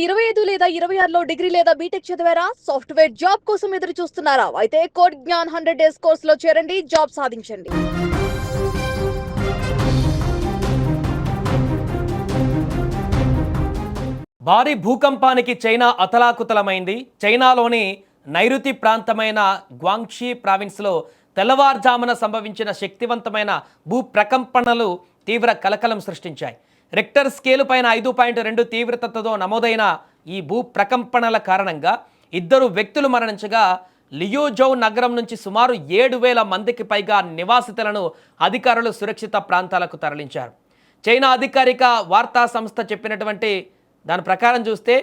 25 లేదా 26లో డిగ్రీ లేదా బీటెక్ చదివారా? సాఫ్ట్‌వేర్ జాబ్ కోసం ఎదురు చూస్తున్నారా? అయితే కోడ్ జ్ఞాన్ 100 డేస్ కోర్సులో చేరండి, జాబ్ సాధించండి. భారీ భూకంపానికి చైనా అతలాకుతలమైంది. చైనాలోని నైరుతి ప్రాంతమైన గ్వాంగ్షీ ప్రావిన్స్లో తెల్లవారుజామున సంభవించిన శక్తివంతమైన భూ ప్రకంపనలు తీవ్ర కలకలం సృష్టించాయి. రిక్టర్ స్కేలు పైన 5.2 తీవ్రతతో నమోదైన ఈ భూ ప్రకంపనల కారణంగా 2 వ్యక్తులు మరణించగా లియోజౌ నగరం నుంచి సుమారు 7,000 మందికి పైగా నివాసితులను అధికారులు సురక్షిత ప్రాంతాలకు తరలించారు. చైనా అధికారిక వార్తా సంస్థ చెప్పినటువంటి దాని ప్రకారం చూస్తే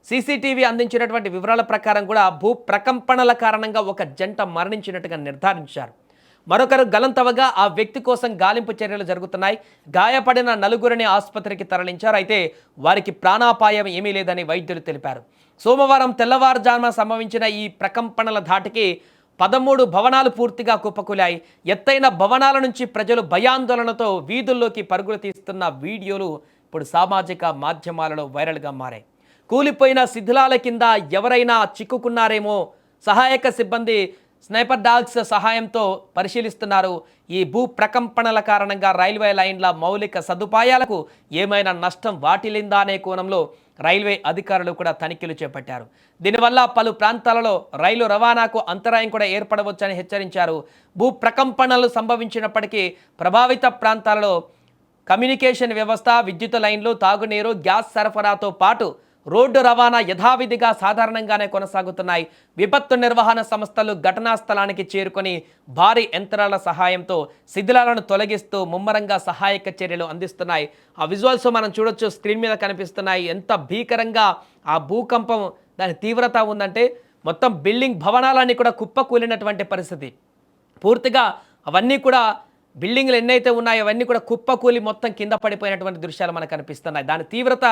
సీసీటీవీ అందించినటువంటి వివరాల ప్రకారం కూడా భూ ప్రకంపనల కారణంగా ఒక జంట మరణించినట్టుగా నిర్ధారించారు. మరొకరు గలంతవగా ఆ వ్యక్తి కోసం గాలింపు చర్యలు జరుగుతున్నాయి. గాయపడిన 4గురిని ఆసుపత్రికి తరలించారు. అయితే వారికి ప్రాణాపాయం ఏమీ లేదని వైద్యులు తెలిపారు. సోమవారం తెల్లవారుజామున సంభవించిన ఈ ప్రకంపనల ధాటికి 13 భవనాలు పూర్తిగా కుప్పకూలాయి. ఎత్తైన భవనాల నుంచి ప్రజలు భయాందోళనతో వీధుల్లోకి పరుగులు తీస్తున్న వీడియోలు ఇప్పుడు సామాజిక మాధ్యమాలలో వైరల్గా మారాయి. కూలిపోయిన శిథిలాల కింద ఎవరైనా చిక్కుకున్నారేమో సహాయక సిబ్బంది స్నైపర్ డాగ్స్ సహాయంతో పరిశీలిస్తున్నారు. ఈ భూ ప్రకంపనల కారణంగా రైల్వే లైన్ల మౌలిక సదుపాయాలకు ఏమైనా నష్టం వాటిల్లిందా అనే కోణంలో రైల్వే అధికారులు కూడా తనిఖీలు చేపట్టారు. దీనివల్ల పలు ప్రాంతాలలో రైలు రవాణాకు అంతరాయం కూడా ఏర్పడవచ్చని హెచ్చరించారు. భూ ప్రకంపనలు సంభవించినప్పటికీ ప్రభావిత ప్రాంతాలలో కమ్యూనికేషన్ వ్యవస్థ, విద్యుత్ లైన్లు, తాగునీరు, గ్యాస్ సరఫరాతో పాటు రోడ్డు రవాణా యథావిధిగా సాధారణంగానే కొనసాగుతున్నాయి. విపత్తు నిర్వహణ సంస్థలు ఘటనా స్థలానికి చేరుకొని భారీ యంత్రాల సహాయంతో శిథిలాలను తొలగిస్తూ ముమ్మరంగా సహాయక చర్యలు అందిస్తున్నాయి. ఆ విజువల్స్ మనం చూడొచ్చు, స్క్రీన్ మీద కనిపిస్తున్నాయి. ఎంత భీకరంగా ఆ భూకంపం దాని తీవ్రత ఉందంటే మొత్తం బిల్డింగ్ భవనాలన్నీ కూడా కుప్పకూలినటువంటి పరిస్థితి. పూర్తిగా అవన్నీ కూడా బిల్డింగ్లు ఎన్నైతే ఉన్నాయో అవన్నీ కూడా కుప్పకూలి మొత్తం కింద పడిపోయినటువంటి దృశ్యాలు మనకు కనిపిస్తున్నాయి. దాని తీవ్రత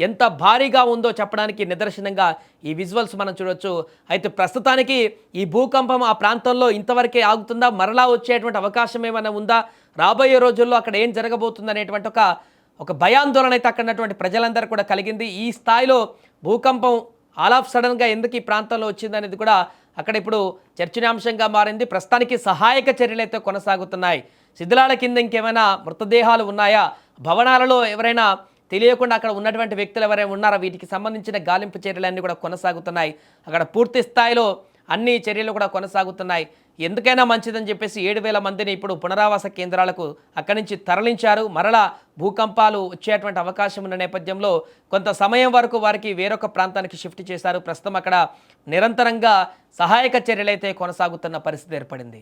ఎంత భారీగా ఉందో చెప్పడానికి నిదర్శనంగా ఈ విజువల్స్ మనం చూడొచ్చు. అయితే ప్రస్తుతానికి ఈ భూకంపం ఆ ప్రాంతంలో ఇంతవరకే ఆగుతుందా, మరలా వచ్చేటువంటి అవకాశం ఏమైనా ఉందా, రాబోయే రోజుల్లో అక్కడ ఏం జరగబోతుంది అనేటువంటి ఒక భయాందోళన అయితే అక్కడ ఉన్నటువంటి ప్రజలందరూ కూడా కలిగింది. ఈ స్థాయిలో భూకంపం ఆల్ ఆఫ్ సడన్గా ఎందుకు ఈ ప్రాంతంలో వచ్చింది అనేది కూడా అక్కడ ఇప్పుడు చర్చనీయాంశంగా మారింది. ప్రస్తుతానికి సహాయక చర్యలు అయితే కొనసాగుతున్నాయి. శిథిలాల కింద ఇంకేమైనా మృతదేహాలు ఉన్నాయా, భవనాలలో ఎవరైనా తెలియకుండా అక్కడ ఉన్నటువంటి వ్యక్తులు ఎవరైనా ఉన్నారా, వీటికి సంబంధించిన గాలింపు చర్యలన్నీ కూడా కొనసాగుతున్నాయి. అక్కడ పూర్తి స్థాయిలో అన్ని చర్యలు కూడా కొనసాగుతున్నాయి. ఎందుకైనా మంచిదని చెప్పేసి 7,000 మందిని ఇప్పుడు పునరావాస కేంద్రాలకు అక్కడి నుంచి తరలించారు. మరలా భూకంపాలు వచ్చేటువంటి అవకాశం ఉన్న నేపథ్యంలో కొంత సమయం వరకు వారికి వేరొక ప్రాంతానికి షిఫ్ట్ చేశారు. ప్రస్తుతం అక్కడ నిరంతరంగా సహాయక చర్యలైతే కొనసాగుతున్న పరిస్థితి ఏర్పడింది.